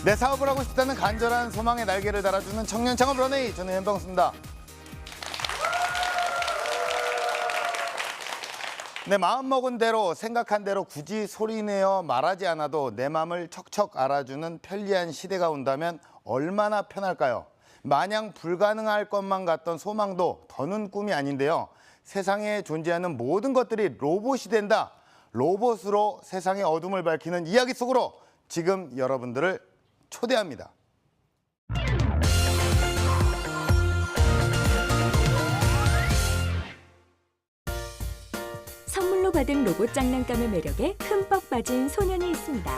내 사업을 하고 싶다는 간절한 소망의 날개를 달아주는 청년 창업 런웨이, 저는 현병수입니다. 내 마음먹은 대로 생각한 대로 굳이 소리내어 말하지 않아도 내 마음을 척척 알아주는 편리한 시대가 온다면 얼마나 편할까요? 마냥 불가능할 것만 같던 소망도 더는 꿈이 아닌데요. 세상에 존재하는 모든 것들이 로봇이 된다. 로봇으로 세상의 어둠을 밝히는 이야기 속으로 지금 여러분들을 초대합니다. 선물로 받은 로봇 장난감의 매력에 흠뻑 빠진 소년이 있습니다.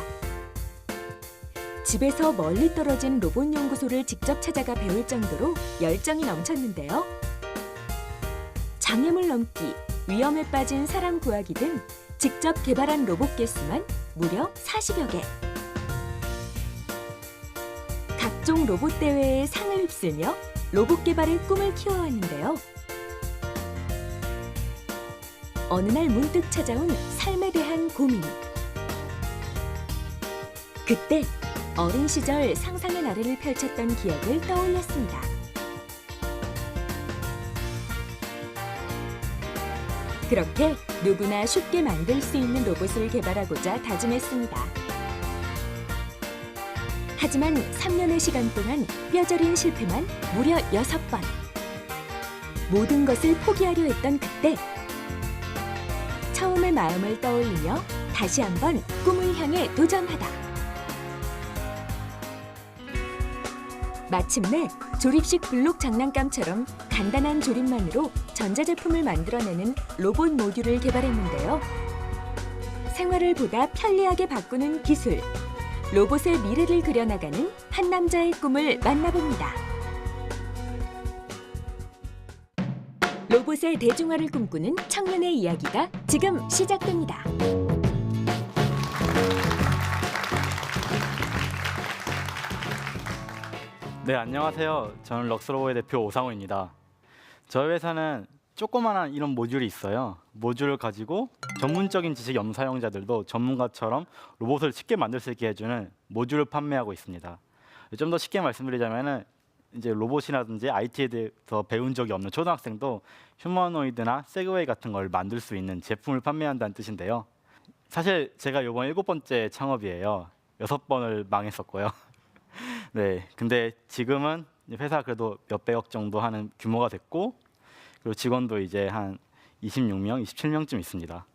집에서 멀리 떨어진 로봇 연구소를 직접 찾아가 배울 정도로 열정이 넘쳤는데요. 장애물 넘기, 위험에 빠진 사람 구하기 등 직접 개발한 로봇 개수만 무려 40여 개. 각종 로봇 대회에 상을 휩쓸며 로봇 개발의 꿈을 키워왔는데요. 어느 날 문득 찾아온 삶에 대한 고민. 그때 어린 시절 상상의 나래를 펼쳤던 기억을 떠올렸습니다. 그렇게 누구나 쉽게 만들 수 있는 로봇을 개발하고자 다짐했습니다. 하지만 3년의 시간 동안 뼈저린 실패만 무려 6번. 모든 것을 포기하려 했던 그때 처음의 마음을 떠올리며 다시 한번 꿈을 향해 도전하다. 마침내 조립식 블록 장난감처럼 간단한 조립만으로 전자제품을 만들어내는 로봇 모듈을 개발했는데요. 생활을 보다 편리하게 바꾸는 기술, 로봇의 미래를 그려나가는 한 남자의 꿈을 만나봅니다. 로봇의 대중화를 꿈꾸는 청년의 이야기가 지금 시작됩니다. 네, 안녕하세요. 저는 럭스로봇의 대표 오상호입니다. 저희 회사는 조그마한 이런 모듈이 있어요. 모듈을 가지고 전문적인 지식이 없는 사용자들도 전문가처럼 로봇을 쉽게 만들 수 있게 해주는 모듈을 판매하고 있습니다. 좀 더 쉽게 말씀드리자면은 이제 로봇이라든지 IT에 대해서 배운 적이 없는 초등학생도 휴머노이드나 세그웨이 같은 걸 만들 수 있는 제품을 판매한다는 뜻인데요. 사실 제가 이번 7번째 창업이에요. 6번을 망했었고요. 네, 근데 지금은 회사 그래도 몇백억 정도 하는 규모가 됐고, 그리고 직원도 이제 한 26명, 27명쯤 있습니다.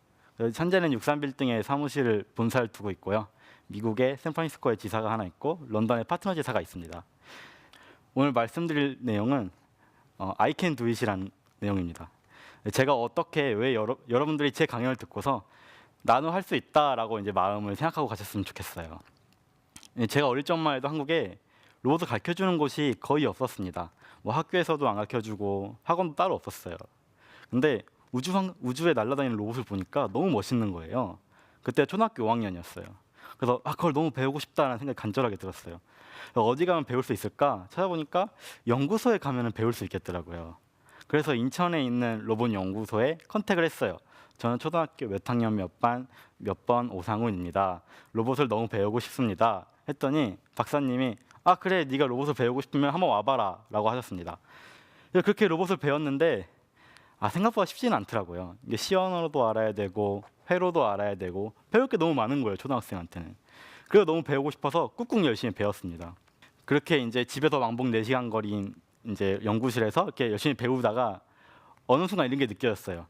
현재는 63빌딩에 사무실을 본사를 두고 있고요. 미국의 샌프란시스코에 지사가 하나 있고 런던에 파트너 지사가 있습니다. 오늘 말씀드릴 내용은 I can do it이라는 내용입니다. 제가 어떻게 왜 여러분들이 제 강연을 듣고서 나도 할 수 있다라고 이제 마음을 생각하고 가셨으면 좋겠어요. 제가 어릴 적만 해도 한국에 로봇을 가르쳐주는 곳이 거의 없었습니다. 뭐 학교에서도 안 가르쳐주고 학원도 따로 없었어요. 근데 우주에 날아다니는 로봇을 보니까 너무 멋있는 거예요. 그때 초등학교 5학년이었어요. 그래서 그걸 너무 배우고 싶다는 생각이 간절하게 들었어요. 어디 가면 배울 수 있을까 찾아보니까 연구소에 가면 배울 수 있겠더라고요. 그래서 인천에 있는 로봇 연구소에 컨택을 했어요. 저는 초등학교 몇 학년 몇 번 오상훈입니다. 로봇을 너무 배우고 싶습니다. 했더니 박사님이 그래, 네가 로봇을 배우고 싶으면 한번 와봐라 라고 하셨습니다. 그렇게 로봇을 배웠는데 생각보다 쉽지는 않더라고요. 이게 시언어도 알아야 되고 회로도 알아야 되고 배울 게 너무 많은 거예요, 초등학생한테는. 그래서 너무 배우고 싶어서 꾹꾹 열심히 배웠습니다. 그렇게 이제 집에서 왕복 4시간 거리인 이제 연구실에서 이렇게 열심히 배우다가 어느 순간 이런 게 느껴졌어요.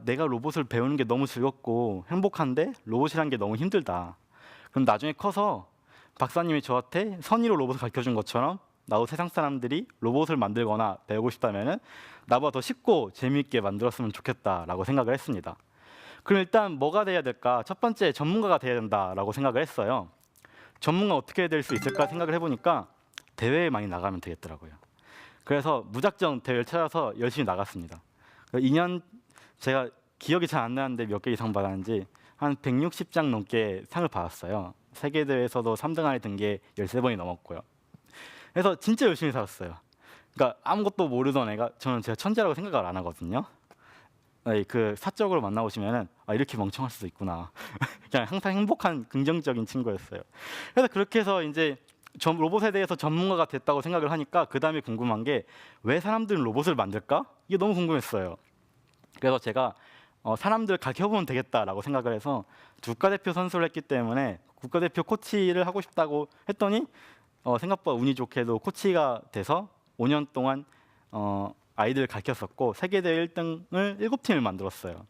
내가 로봇을 배우는 게 너무 즐겁고 행복한데 로봇이란 게 너무 힘들다. 그럼 나중에 커서 박사님이 저한테 선의로 로봇을 가르쳐준 것처럼 나도 세상 사람들이 로봇을 만들거나 배우고 싶다면은 나보다 더 쉽고 재미있게 만들었으면 좋겠다라고 생각을 했습니다. 그럼 일단 뭐가 돼야 될까? 첫 번째, 전문가가 돼야 된다라고 생각을 했어요. 전문가 어떻게 될 수 있을까 생각을 해보니까 대회에 많이 나가면 되겠더라고요. 그래서 무작정 대회를 찾아서 열심히 나갔습니다. 2년 제가 기억이 잘 안 나는데 몇 개 이상 받았는지 한 160장 넘게 상을 받았어요. 세계 대회에서도 3등 안에 든 게 13번이 넘었고요. 그래서 진짜 열심히 살았어요. 그러니까 아무것도 모르던 애가, 저는 제가 천재라고 생각을 안 하거든요. 그 사적으로 만나보시면은 이렇게 멍청할 수도 있구나. 그냥 항상 행복한 긍정적인 친구였어요. 그래서 그렇게 해서 이제 로봇에 대해서 전문가가 됐다고 생각을 하니까 그 다음에 궁금한 게 왜 사람들은 로봇을 만들까? 이게 너무 궁금했어요. 그래서 제가 사람들 가르쳐보면 되겠다라고 생각을 해서 국가대표 선수를 했기 때문에 국가대표 코치를 하고 싶다고 했더니 생각보다 운이 좋게도 코치가 돼서 5년 동안 아이들을 가르쳤었고 세계대회 1등을 7팀을 만들었어요.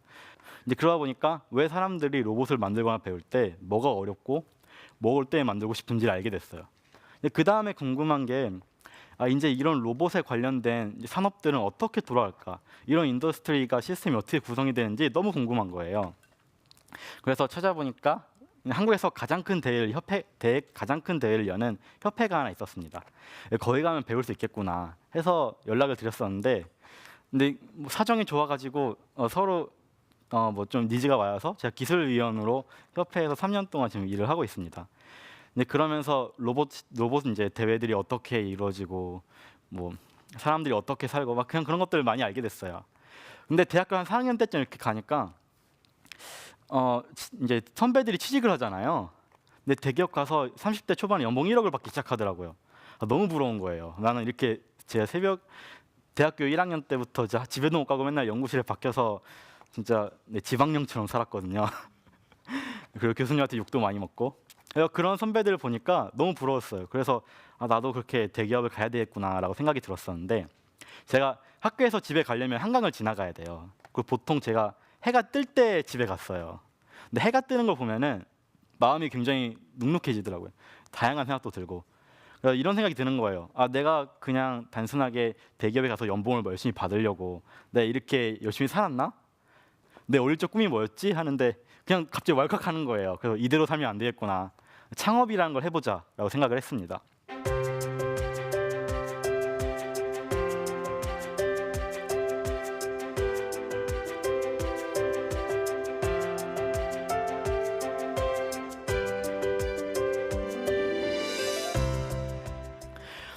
이제 그러다 보니까 왜 사람들이 로봇을 만들거나 배울 때 뭐가 어렵고 뭘 때 만들고 싶은지를 알게 됐어요. 그 다음에 궁금한 게 이제 이런 로봇에 관련된 산업들은 어떻게 돌아갈까? 이런 인더스트리가 시스템이 어떻게 구성이 되는지 너무 궁금한 거예요. 그래서 찾아보니까 한국에서 가장 큰 대회를 여는 협회가 하나 있었습니다. 거기 가면 배울 수 있겠구나 해서 연락을 드렸었는데, 근데 뭐 사정이 좋아가지고 서로 뭐 좀 니즈가 와서 제가 기술위원으로 협회에서 3년 동안 지금 일을 하고 있습니다. 근데 그러면서 로봇 이제 대회들이 어떻게 이루어지고 뭐 사람들이 어떻게 살고 막 그냥 그런 것들을 많이 알게 됐어요. 근데 대학교 한 4학년 때쯤 이렇게 가니까 이제 선배들이 취직을 하잖아요. 근데 대기업 가서 30대 초반에 연봉 1억을 받기 시작하더라고요. 너무 부러운 거예요. 나는 이렇게 제가 대학교 1학년 때부터 집에도 못 가고 맨날 연구실에 박혀서 진짜 지방령처럼 살았거든요. 그리고 교수님한테 욕도 많이 먹고. 그런 선배들을 보니까 너무 부러웠어요. 그래서 나도 그렇게 대기업을 가야 되겠구나라고 생각이 들었었는데, 제가 학교에서 집에 가려면 한강을 지나가야 돼요. 그리고 보통 제가 해가 뜰 때 집에 갔어요. 근데 해가 뜨는 걸 보면은 마음이 굉장히 눅눅해지더라고요. 다양한 생각도 들고. 그래서 이런 생각이 드는 거예요. 내가 그냥 단순하게 대기업에 가서 연봉을 열심히 받으려고 내가 이렇게 열심히 살았나? 내 어릴 적 꿈이 뭐였지? 하는데 그냥 갑자기 왈칵하는 거예요. 그래서 이대로 살면 안 되겠구나. 창업이라는 걸 해보자라고 생각을 했습니다.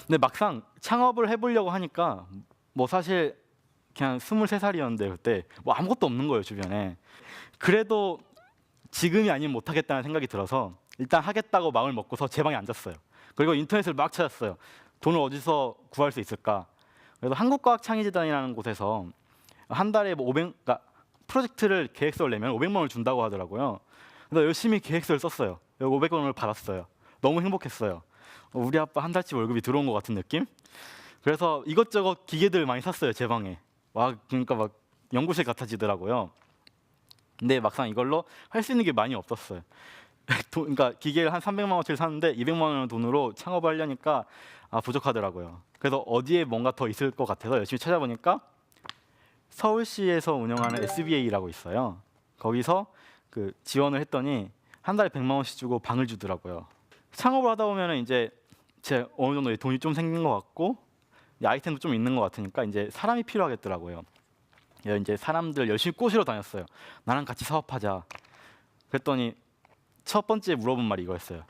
근데 막상 창업을 해보려고 하니까 뭐 사실 그냥 23살이었는데 그때 뭐 아무것도 없는 거예요, 주변에. 그래도 지금이 아니면 못하겠다는 생각이 들어서 일단 하겠다고 마음을 먹고서 제 방에 앉았어요. 그리고 인터넷을 막 찾았어요. 돈을 어디서 구할 수 있을까? 그래서 한국과학창의재단이라는 곳에서 한 달에 뭐 그러니까 프로젝트를 계획서를 내면 500만 원을 준다고 하더라고요. 그래서 열심히 계획서를 썼어요. 500원을 받았어요. 너무 행복했어요. 우리 아빠 한 달치 월급이 들어온 것 같은 느낌? 그래서 이것저것 기계들 많이 샀어요, 제 방에. 그러니까 막 연구실 같아지더라고요. 근데 막상 이걸로 할 수 있는 게 많이 없었어요. 그러니까 기계를 한 300만 원어치를 샀는데 200만 원 돈으로 창업을 하려니까 부족하더라고요. 그래서 어디에 뭔가 더 있을 것 같아서 열심히 찾아보니까 서울시에서 운영하는 SBA라고 있어요. 거기서 그 지원을 했더니 한 달에 100만 원씩 주고 방을 주더라고요. 창업을 하다 보면은 이제 제 어느 정도 돈이 좀 생긴 것 같고 아이템도 좀 있는 것 같으니까 이제 사람이 필요하겠더라고요. 이제 사람들 열심히 꼬시러 다녔어요. 나랑 같이 사업하자. 그랬더니 첫 번째 물어본 말이 이거였어요.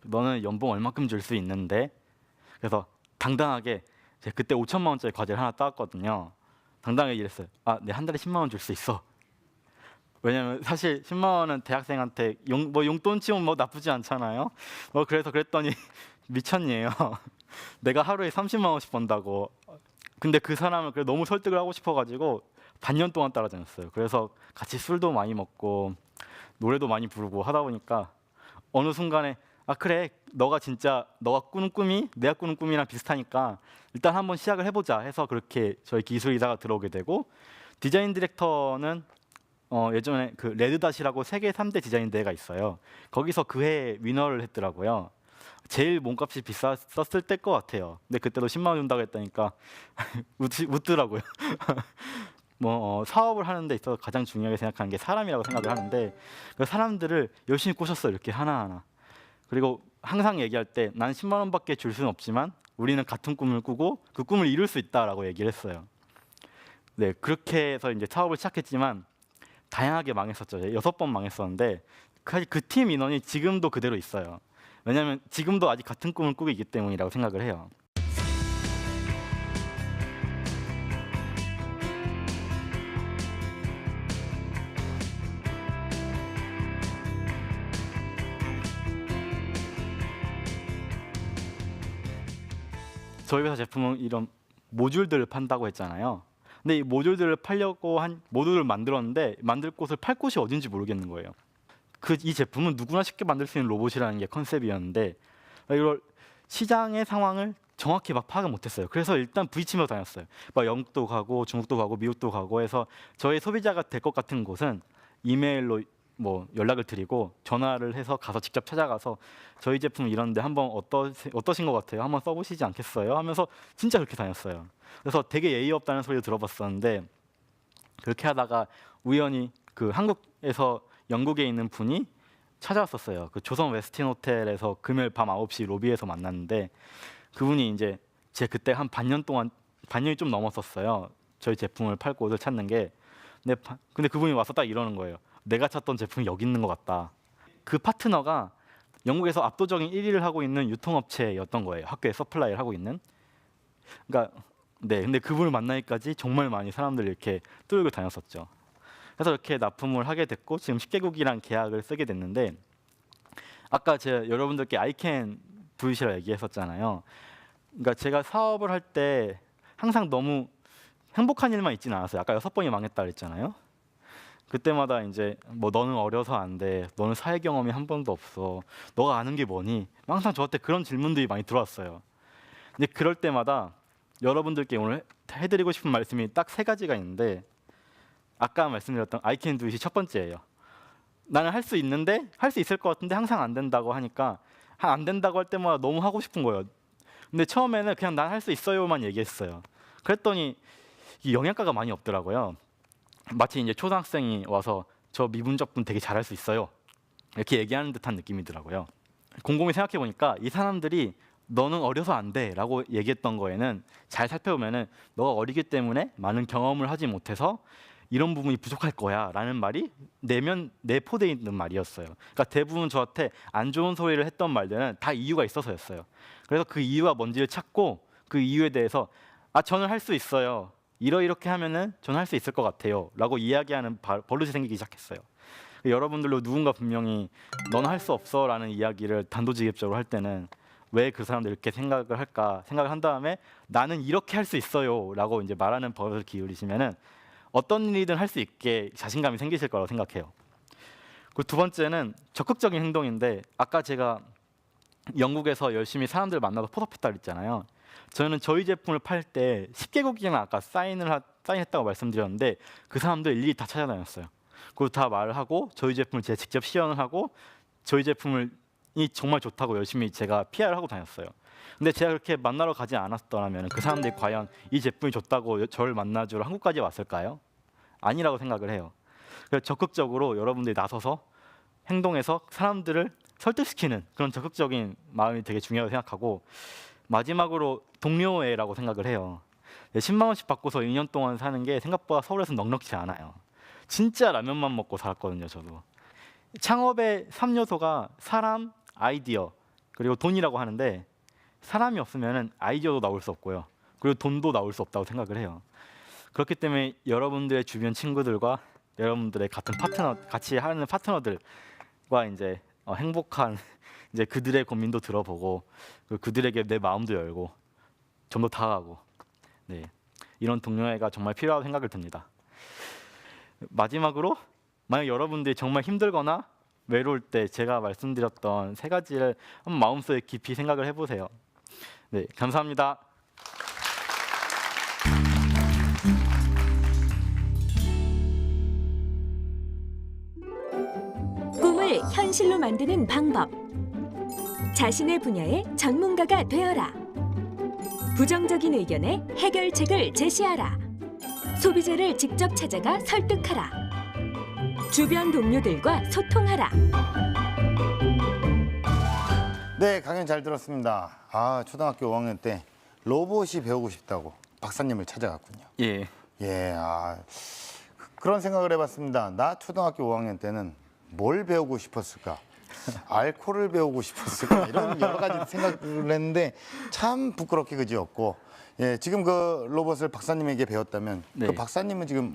너는 연봉 얼마큼 줄 수 있는데? 그래서 당당하게 제가 그때 5천만 원짜리 과제를 하나 따왔거든요. 당당하게 이랬어요. 내 한 달에 10만 원 줄 수 있어. 왜냐면 사실 10만 원은 대학생한테 용돈 치면 뭐 나쁘지 않잖아요. 그래서 그랬더니 미쳤니에요. 내가 하루에 30만 원씩 번다고. 근데 그 사람을 너무 설득을 하고 싶어가지고 반년 동안 따라다녔어요. 그래서 같이 술도 많이 먹고 노래도 많이 부르고 하다 보니까 어느 순간에 그래, 너가 꾸는 꿈이 내가 꾸는 꿈이랑 비슷하니까 일단 한번 시작을 해보자 해서 그렇게 저희 기술이사가 들어오게 되고, 디자인 디렉터는 예전에 그 레드닷이라고 세계 3대 디자인 대회가 있어요. 거기서 그 해 위너를 했더라고요. 제일 몸값이 비쌌을 때일 것 같아요. 근데 그때도 10만 원 준다고 했다니까 웃더라고요. 사업을 하는 데 있어서 가장 중요하게 생각하는 게 사람이라고 생각을 하는데, 그 사람들을 열심히 꼬셨어요. 이렇게 하나하나. 그리고 항상 얘기할 때 난 10만 원밖에 줄 수는 없지만 우리는 같은 꿈을 꾸고 그 꿈을 이룰 수 있다라고 얘기를 했어요. 네, 그렇게 해서 이제 사업을 시작했지만 다양하게 망했었죠. 6번 망했었는데 그 팀 인원이 지금도 그대로 있어요. 왜냐하면 지금도 아직 같은 꿈을 꾸고 있기 때문이라고 생각을 해요. 저희 회사 제품은 이런 모듈들을 판다고 했잖아요. 근데 이 모듈들을 팔려고 한 모듈을 만들었는데 만들 곳을 팔 곳이 어딘지 모르겠는 거예요. 이 제품은 누구나 쉽게 만들 수 있는 로봇이라는 게 컨셉이었는데 이걸 시장의 상황을 정확히 막 파악을 못했어요. 그래서 일단 부딪히며 다녔어요. 막 영국도 가고 중국도 가고 미국도 가고 해서 저희 소비자가 될 것 같은 곳은 이메일로 뭐 연락을 드리고 전화를 해서 가서 직접 찾아가서 저희 제품 이런데 한번 어떠신 것 같아요? 한번 써보시지 않겠어요? 하면서 진짜 그렇게 다녔어요. 그래서 되게 예의 없다는 소리를 들어봤었는데 그렇게 하다가 우연히 그 한국에서 영국에 있는 분이 찾아왔었어요. 그 조선 웨스틴 호텔에서 금요일 밤 9시 로비에서 만났는데 그분이 이제 제 그때 한 반년이 좀 넘었었어요. 저희 제품을 팔 곳을 찾는 게. 근데 그분이 와서 딱 이러는 거예요. 내가 찾던 제품이 여기 있는 것 같다. 그 파트너가 영국에서 압도적인 1위를 하고 있는 유통업체였던 거예요. 학교에 서플라이를 하고 있는. 그러니까 네, 근데 그분을 만나기까지 정말 많이 사람들이 이렇게 뚫고 다녔었죠. 그래서 이렇게 납품을 하게 됐고 지금 10개국이랑 계약을 쓰게 됐는데 아까 제가 여러분들께 아이캔 두잇이라 얘기했었잖아요. 그러니까 제가 사업을 할 때 항상 너무 행복한 일만 있지는 않았어요. 아까 6번이 망했다 그랬잖아요. 그때마다 이제 뭐 너는 어려서 안 돼, 너는 사회 경험이 한 번도 없어, 너가 아는 게 뭐니? 항상 저한테 그런 질문들이 많이 들어왔어요. 근데 그럴 때마다 여러분들께 오늘 해드리고 싶은 말씀이 딱 3가지가 있는데 아까 말씀드렸던 I can do it이 첫 번째예요. 나는 할 수 있는데 할 수 있을 것 같은데 항상 안 된다고 하니까 안 된다고 할 때마다 너무 하고 싶은 거예요. 근데 처음에는 그냥 난 할 수 있어요만 얘기했어요. 그랬더니 이 영양가가 많이 없더라고요. 마치 이제 초등학생이 와서 저 미분적분 되게 잘할 수 있어요 이렇게 얘기하는 듯한 느낌이더라고요. 곰곰이 생각해 보니까 이 사람들이 너는 어려서 안 돼라고 얘기했던 거에는 잘 살펴보면은 너가 어리기 때문에 많은 경험을 하지 못해서 이런 부분이 부족할 거야라는 말이 내포돼 있는 말이었어요. 그러니까 대부분 저한테 안 좋은 소리를 했던 말들은 다 이유가 있어서였어요. 그래서 그 이유가 뭔지를 찾고 그 이유에 대해서 저는 할 수 있어요. 이렇게 하면은 저는 할 수 있을 것 같아요. 라고 이야기하는 버릇이 생기기 시작했어요. 여러분들도 누군가 분명히 너는 할 수 없어 라는 이야기를 단도직입적으로 할 때는 왜 그 사람들이 이렇게 생각을 할까 생각을 한 다음에 나는 이렇게 할 수 있어요 라고 이제 말하는 버릇을 기울이시면은 어떤 일이든 할 수 있게 자신감이 생기실 거라고 생각해요. 그 두 번째는 적극적인 행동인데 아까 제가 영국에서 열심히 사람들 만나서 포섭했다 그랬잖아요. 저는 저희 제품을 팔 때 10개국이나 아까 사인했다고 말씀드렸는데 그 사람들 일일이 다 찾아다녔어요. 그리고 다 말을 하고 저희 제품을 제가 직접 시연을 하고 저희 제품이 정말 좋다고 열심히 제가 PR을 하고 다녔어요. 근데 제가 그렇게 만나러 가지 않았더라면 그 사람들이 과연 이 제품이 좋다고 저를 만나주러 한국까지 왔을까요? 아니라고 생각을 해요. 그래서 적극적으로 여러분들이 나서서 행동해서 사람들을 설득시키는 그런 적극적인 마음이 되게 중요하다고 생각하고 마지막으로 동료애라고 생각을 해요. 10만 원씩 받고서 2년 동안 사는 게 생각보다 서울에서 넉넉지 않아요. 진짜 라면만 먹고 살았거든요, 저도. 창업의 3요소가 사람, 아이디어, 그리고 돈이라고 하는데 사람이 없으면 아이디어도 나올 수 없고요. 그리고 돈도 나올 수 없다고 생각을 해요. 그렇기 때문에 여러분들의 주변 친구들과 여러분들의 같이 하는 파트너들과 이제 행복한 이제 그들의 고민도 들어보고 그들에게 내 마음도 열고 좀 더 다가가고 이런 동료애가 정말 필요하다고 생각을 듭니다. 마지막으로 만약 여러분들이 정말 힘들거나 외로울 때 제가 말씀드렸던 3가지를 한번 마음속에 깊이 생각을 해보세요. 네, 감사합니다. 꿈을 현실로 만드는 방법. 자신의 분야의 전문가가 되어라. 부정적인 의견에 해결책을 제시하라. 소비자를 직접 찾아가 설득하라. 주변 동료들과 소통하라. 네, 강연 잘 들었습니다. 초등학교 5학년 때 로봇이 배우고 싶다고 박사님을 찾아갔군요. 예. 예, 그런 생각을 해봤습니다. 나 초등학교 5학년 때는 뭘 배우고 싶었을까? 알코올을 배우고 싶었을까? 이런 여러 가지 생각을 했는데 참 부끄럽게 그지없고 예, 지금 그 로봇을 박사님에게 배웠다면 네. 그 박사님은 지금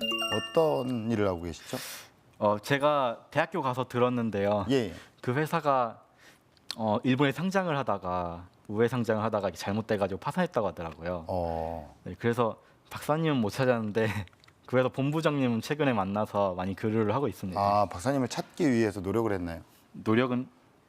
어떤 일을 하고 계시죠? 제가 대학교 가서 들었는데요. 예. 그 회사가 일본에 상장을 하다가 우회 상장을 하다가 이게 잘못돼가지고 파산했다고 하더라고요. 네, 그래서 박사님은 못 찾았는데 그래서 본부장님은 최근에 만나서 많이 교류를 하고 있습니다. 아, 박사님을 찾기 위해서 노력을 했나요? 노력은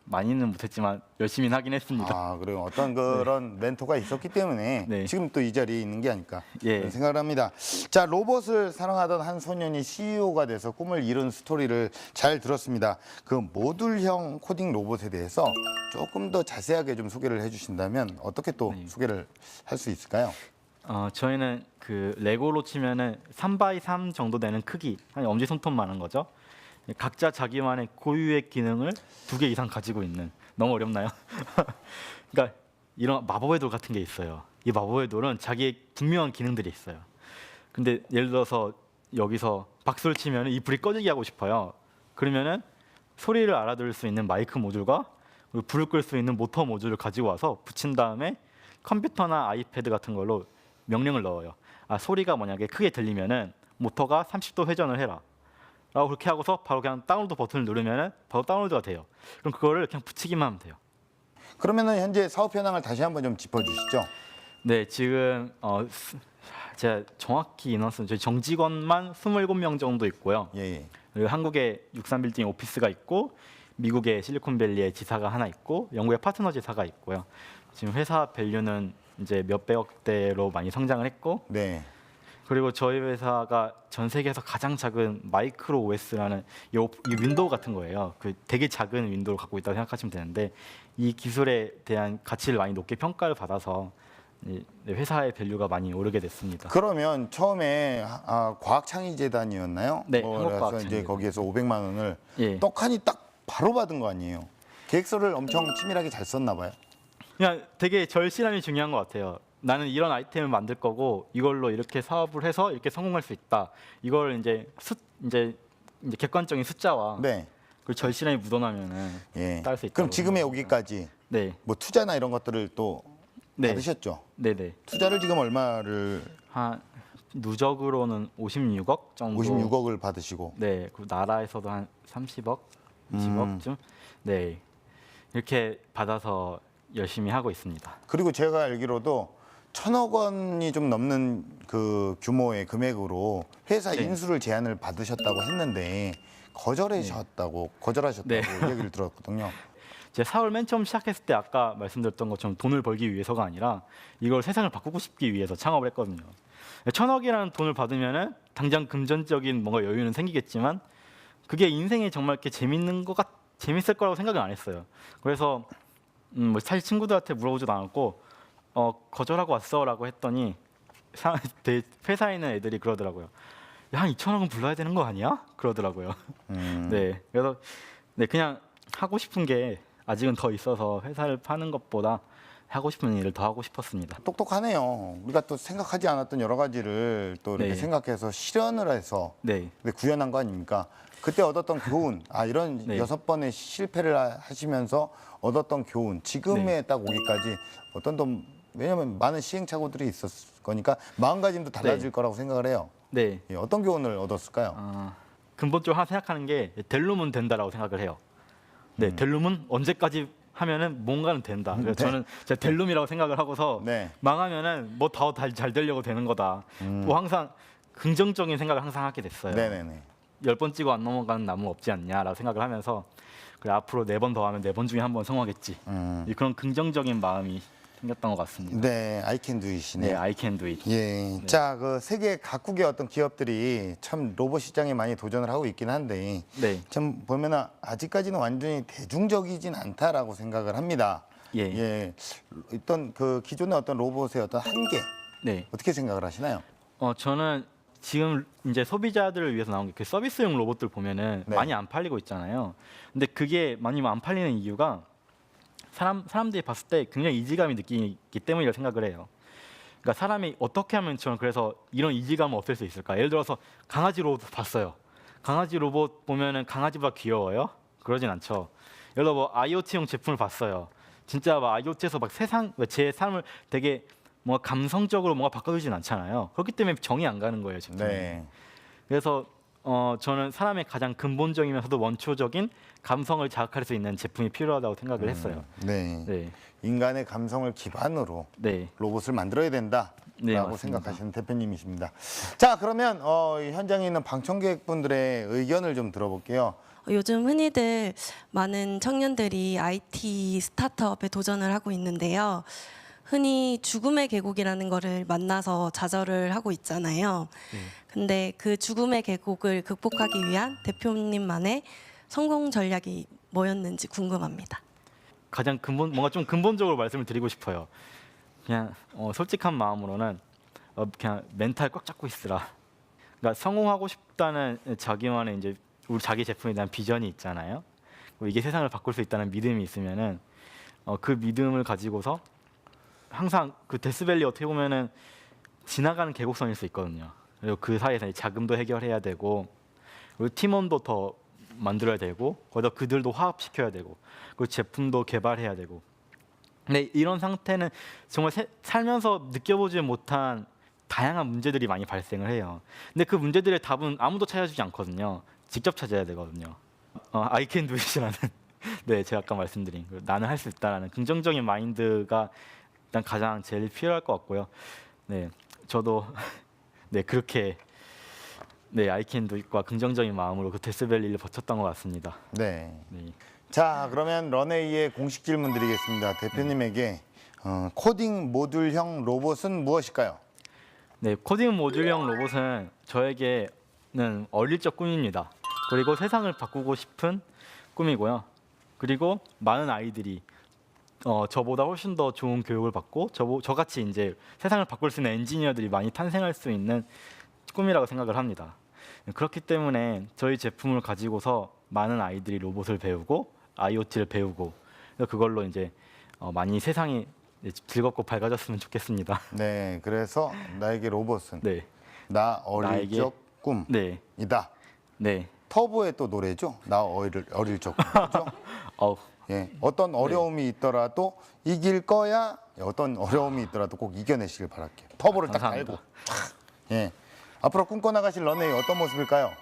많이는 못했지만 열심히 하긴 했습니다. 아, 그래요. 어떤 그런 멘토가 있었기 때문에 네. 지금 또 이 자리에 있는 게 아닐까 예. 그런 생각을 합니다. 자, 로봇을 사랑하던 한 소년이 CEO가 돼서 꿈을 이룬 스토리를 잘 들었습니다. 그 모듈형 코딩 로봇에 대해서 조금 더 자세하게 좀 소개를 해주신다면 어떻게 또 네. 소개를 할 수 있을까요? 저희는 그 레고로 치면은 3x3 정도 되는 크기, 한 엄지 손톱만한 거죠. 각자 자기만의 고유의 기능을 2개 이상 가지고 있는, 너무 어렵나요? 그러니까 이런 마법의 돌 같은 게 있어요. 이 마법의 돌은 자기의 분명한 기능들이 있어요. 근데 예를 들어서 여기서 박수를 치면 이 불이 꺼지게 하고 싶어요. 그러면은 소리를 알아들을 수 있는 마이크 모듈과 그리고 불을 끌 수 있는 모터 모듈을 가지고 와서 붙인 다음에 컴퓨터나 아이패드 같은 걸로 명령을 넣어요. 아, 소리가 만약에 크게 들리면은 모터가 30도 회전을 해라. 라고 그렇게 하고서 바로 그냥 다운로드 버튼을 누르면은 바로 다운로드가 돼요. 그럼 그거를 그냥 붙이기만 하면 돼요. 그러면은 현재 사업 현황을 다시 한번 좀 짚어주시죠. 네, 지금 제가 정확히 인원수는 저희 정직원만 27명 정도 있고요. 예, 예. 그리고 한국에 63빌딩 오피스가 있고 미국의 실리콘밸리에 지사가 하나 있고 영국의 파트너 지사가 있고요. 지금 회사 밸류는 이제 몇백억대로 많이 성장을 했고 네. 그리고 저희 회사가 전 세계에서 가장 작은 마이크로 OS라는 이 윈도우 같은 거예요. 그 되게 작은 윈도우를 갖고 있다고 생각하시면 되는데 이 기술에 대한 가치를 많이 높게 평가를 받아서 회사의 밸류가 많이 오르게 됐습니다. 그러면 처음에 과학창의재단이었나요? 네, 그래서 한국과학창의재단. 이제 거기에서 500만 원을 예. 떡하니 딱 바로 받은 거 아니에요? 계획서를 엄청 치밀하게 잘 썼나 봐요. 그냥 되게 절실함이 중요한 것 같아요. 나는 이런 아이템을 만들 거고 이걸로 이렇게 사업을 해서 이렇게 성공할 수 있다. 이걸 이제 객관적인 숫자와 네. 그 절실함이 묻어나면은 예. 딸 수 있다. 그럼 지금에 오기까지 네, 뭐 투자나 이런 것들을 또 네, 받으셨죠? 네, 네. 투자를 지금 얼마를 한 누적으로는 56억 정도. 56억을 받으시고 네, 그 나라에서도 한 30억, 20억쯤. 음. 네, 이렇게 받아서 열심히 하고 있습니다. 그리고 제가 알기로도 1,000억 원이 좀 넘는 그 규모의 금액으로 회사 네. 인수를 제안을 받으셨다고 했는데 거절하셨다고 네. 얘기를 들었거든요. 제 사업을 맨 처음 시작했을 때 아까 말씀드렸던 것처럼 돈을 벌기 위해서가 아니라 이걸 세상을 바꾸고 싶기 위해서 창업을 했거든요. 1,000억이라는 돈을 받으면은 당장 금전적인 뭔가 여유는 생기겠지만 그게 인생에 정말 이렇게 재밌을 거라고 생각은 안 했어요. 그래서 뭐 사실 친구들한테 물어보지도 않았고 거절하고 왔어라고 했더니 회사에 있는 애들이 그러더라고요. 야, 한 2,000억은 불러야 되는 거 아니야? 그러더라고요. 네, 그래서 네, 그냥 하고 싶은 게 아직은 더 있어서 회사를 파는 것보다 하고 싶은 일을 더 하고 싶었습니다. 똑똑하네요. 우리가 또 생각하지 않았던 여러 가지를 또 이렇게 네. 생각해서 실현을 해서 네, 구현한 거 아닙니까? 그때 얻었던 교훈, 이런 네. 6번의 실패를 하시면서 얻었던 교훈, 지금에 네. 딱 오기까지 왜냐면 많은 시행착오들이 있었을 거니까 마음가짐도 달라질 네. 거라고 생각을 해요. 네. 예, 어떤 교훈을 얻었을까요? 근본적으로 하나 생각하는 게 델룸은 된다라고 생각을 해요. 네, 델룸은 언제까지 하면은 뭔가는 된다. 그래서 네. 저는 제가 델룸이라고 생각을 하고서 네. 망하면은 뭐 더 잘 되려고 되는 거다. 뭐 항상 긍정적인 생각을 항상 하게 됐어요. 네네네. 10번 찍어 안 넘어가는 나무 없지 않냐라고 생각을 하면서 그래 앞으로 4번 더 하면 4번 중에 한 번 성공하겠지. 그런 긍정적인 마음이 생겼던 것 같습니다. 네, I can do 네, it이네요. I can do it. 예. 자, 그 세계 각국의 어떤 기업들이 참 로봇 시장에 많이 도전을 하고 있긴 한데 네, 참 보면은 아직까지는 완전히 대중적이진 않다라고 생각을 합니다. 예. 어떤 그 기존의 어떤 로봇의 어떤 한계 네. 어떻게 생각을 하시나요? 저는 지금 이제 소비자들을 위해서 나온 게 그 서비스용 로봇들 보면은 네. 많이 안 팔리고 있잖아요. 근데 그게 많이 안 팔리는 이유가 사람들이 봤을 때 굉장히 이질감이 느끼기 때문이라고 생각을 해요. 그러니까 사람이 어떻게 하면 저는 그래서 이런 이질감을 없앨 수 있을까? 예를 들어서 강아지 로봇 봤어요. 강아지 로봇 보면은 강아지보다 귀여워요? 그러진 않죠. 예를 들어 뭐 IoT용 제품을 봤어요. 진짜 막 IoT에서 막 제 삶을 되게 뭔가 감성적으로 뭔가 바꿔주진 않잖아요. 그렇기 때문에 정이 안 가는 거예요, 제품이. 네. 그래서 저는 사람의 가장 근본적이면서도 원초적인 감성을 자극할 수 있는 제품이 필요하다고 생각을 했어요. 네. 네, 인간의 감성을 기반으로 네, 로봇을 만들어야 된다라고 네, 맞습니다. 생각하시는 대표님이십니다. 자, 그러면 이 현장에 있는 방청객분들의 의견을 좀 들어볼게요. 요즘 흔히들 많은 청년들이 IT 스타트업에 도전을 하고 있는데요. 흔히 죽음의 계곡이라는 거를 만나서 좌절을 하고 있잖아요. 근데 그 죽음의 계곡을 극복하기 위한 대표님만의 성공 전략이 뭐였는지 궁금합니다. 가장 뭔가 좀 근본적으로 말씀을 드리고 싶어요. 그냥 솔직한 마음으로는 그냥 멘탈 꽉 잡고 있으라. 그러니까 성공하고 싶다는 자기만의 이제 우리 자기 제품에 대한 비전이 있잖아요. 이게 세상을 바꿀 수 있다는 믿음이 있으면은 그 믿음을 가지고서 항상 그 데스밸리 어떻게 보면은 지나가는 계곡선일 수 있거든요. 그리고 그 사이에서 자금도 해결해야 되고, 그리고 팀원도 더 만들어야 되고, 거기다 그들도 화합시켜야 되고, 그리고 제품도 개발해야 되고. 근데 이런 상태는 정말 살면서 느껴보지 못한 다양한 문제들이 많이 발생을 해요. 근데 그 문제들의 답은 아무도 찾아주지 않거든요. 직접 찾아야 되거든요. I can do it이라는 네, 제가 아까 말씀드린 나는 할 수 있다라는 긍정적인 마인드가 일단 가장 제일 필요할 것 같고요. 네, 저도 네 그렇게 네 I can do it과 긍정적인 마음으로 그 데스밸리를 버텼던 것 같습니다. 네. 네. 자, 그러면 런웨이의 공식 질문 드리겠습니다. 대표님에게 코딩 모듈형 로봇은 무엇일까요? 네, 코딩 모듈형 로봇은 저에게는 어릴 적 꿈입니다. 그리고 세상을 바꾸고 싶은 꿈이고요. 그리고 많은 아이들이 저보다 훨씬 더 좋은 교육을 받고 저같이 이제 세상을 바꿀 수 있는 엔지니어들이 많이 탄생할 수 있는 꿈이라고 생각을 합니다. 그렇기 때문에 저희 제품을 가지고서 많은 아이들이 로봇을 배우고 IoT를 배우고 그걸로 이제 많이 세상이 즐겁고 밝아졌으면 좋겠습니다. 네, 그래서 나에게 로봇은 네, 나 어릴 적 네, 꿈이다. 네. 터보의 또 노래죠. 나 어릴 적 꿈이죠. 예, 어떤 어려움이 있더라도 이길 거야. 어떤 어려움이 있더라도 꼭 이겨내시길 바랄게요. 터보를 딱 감사합니다. 달고. 예, 앞으로 꿈꿔나가실 런웨이 어떤 모습일까요?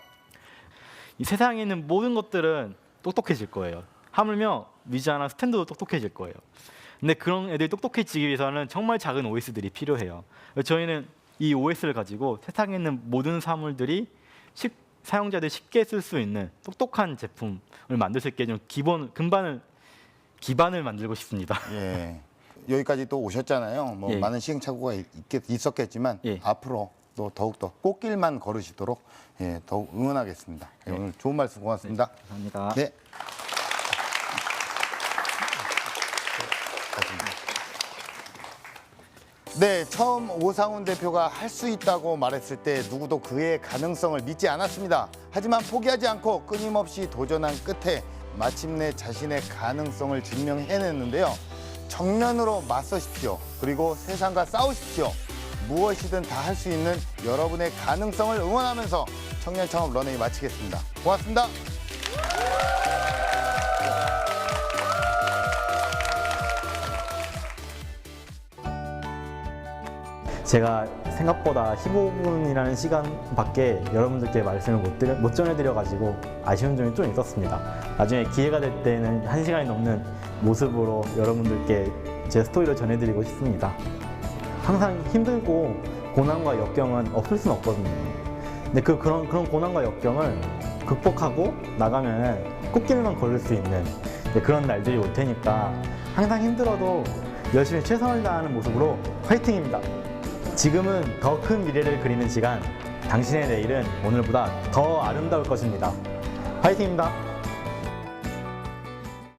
이 세상에 있는 모든 것들은 똑똑해질 거예요. 하물며 위즈하나 스탠드도 똑똑해질 거예요. 근데 그런 애들이 똑똑해지기 위해서는 정말 작은 OS들이 필요해요. 저희는 이 OS를 가지고 세상에 있는 모든 사물들이 사용자들이 쉽게 쓸 수 있는 똑똑한 제품을 만들 수 있게 좀 기반을 만들고 싶습니다. 예, 여기까지 또 오셨잖아요. 뭐 예. 많은 시행착오가 있었겠지만 예. 앞으로 또 더욱더 꽃길만 걸으시도록 예, 더욱 응원하겠습니다. 예, 오늘 좋은 말씀 고맙습니다. 감사합니다. 네. 네, 처음 오상훈 대표가 할 수 있다고 말했을 때 누구도 그의 가능성을 믿지 않았습니다. 하지만 포기하지 않고 끊임없이 도전한 끝에 마침내 자신의 가능성을 증명해냈는데요. 정면으로 맞서십시오. 그리고 세상과 싸우십시오. 무엇이든 다 할 수 있는 여러분의 가능성을 응원하면서 청년 창업 런웨이 마치겠습니다. 고맙습니다. 제가 생각보다 15분이라는 시간밖에 여러분들께 말씀을 못 전해드려가지고 아쉬운 점이 좀 있었습니다. 나중에 기회가 될 때는 1시간이 넘는 모습으로 여러분들께 제 스토리를 전해드리고 싶습니다. 항상 힘들고 고난과 역경은 없을 수는 없거든요. 근데 그런 고난과 역경을 극복하고 나가면 꽃길만 걸을 수 있는 그런 날들이 올 테니까 항상 힘들어도 열심히 최선을 다하는 모습으로 화이팅입니다. 지금은 더 큰 미래를 그리는 시간, 당신의 내일은 오늘보다 더 아름다울 것입니다. 화이팅입니다.